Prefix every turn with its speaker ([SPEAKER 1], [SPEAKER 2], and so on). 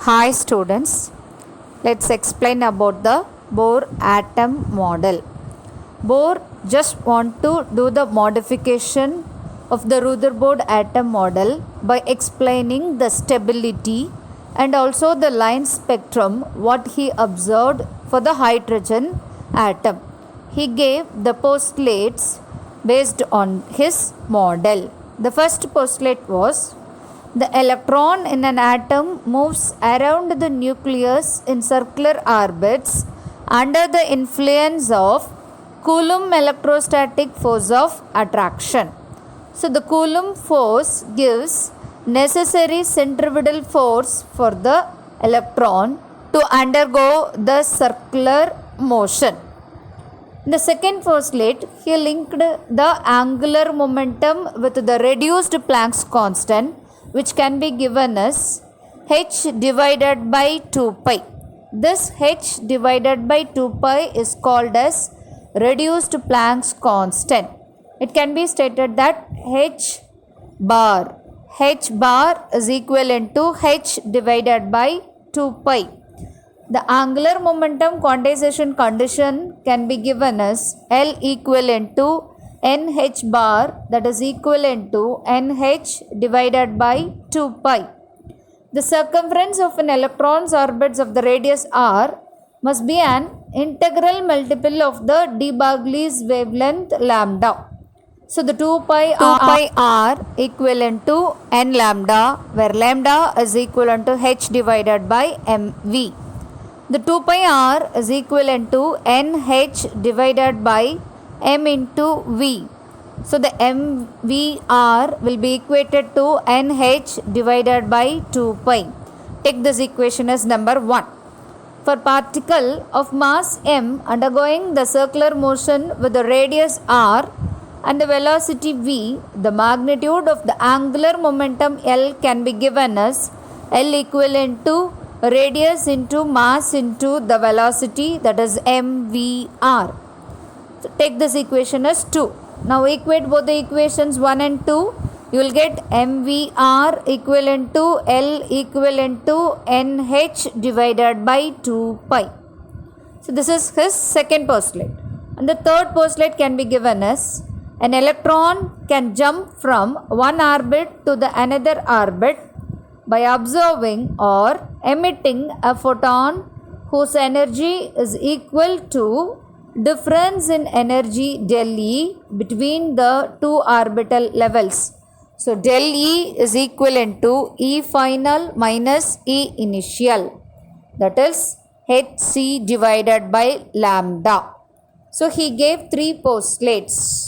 [SPEAKER 1] Hi students, let's explain about the Bohr atom model. Bohr just want to do the modification of the Rutherford atom model by explaining the stability and also the line spectrum what he observed for the hydrogen atom. He gave the postulates based on his model. The first postulate was the electron in an atom moves around the nucleus in circular orbits under the influence of Coulomb electrostatic force of attraction. So the Coulomb force gives necessary centripetal force for the electron to undergo the circular motion. The second postulate, he linked the angular momentum with the reduced Planck's constant, which can be given as h divided by 2 pi. This h divided by 2 pi is called as reduced Planck's constant. It can be stated that h bar is equivalent to h divided by 2 pi. The angular momentum quantization condition can be given as L equivalent to nh bar, that is equivalent to nh divided by 2 pi. The circumference of an electron's orbits of the radius r must be an integral multiple of the de Broglie's wavelength lambda. So the 2 pi r equivalent to n lambda, where lambda is equivalent to h divided by mv. The 2 pi r is equivalent to nh divided by m into v. So the mvr will be equated to nh divided by 2 pi. Take this equation as number 1. For particle of mass m undergoing the circular motion with the radius r and the velocity v, the magnitude of the angular momentum L can be given as L equivalent to radius into mass into the velocity, that is mvr. So take this equation as 2. Now equate both the equations 1 and 2. You will get mvr equivalent to L equivalent to nh divided by 2 pi. So this is his second postulate. And the third postulate can be given as an electron can jump from one orbit to the another orbit by observing or emitting a photon whose energy is equal to difference in energy del E between the two orbital levels. So del E is equivalent to E final minus E initial, that is hc divided by lambda. So he gave 3 postulates.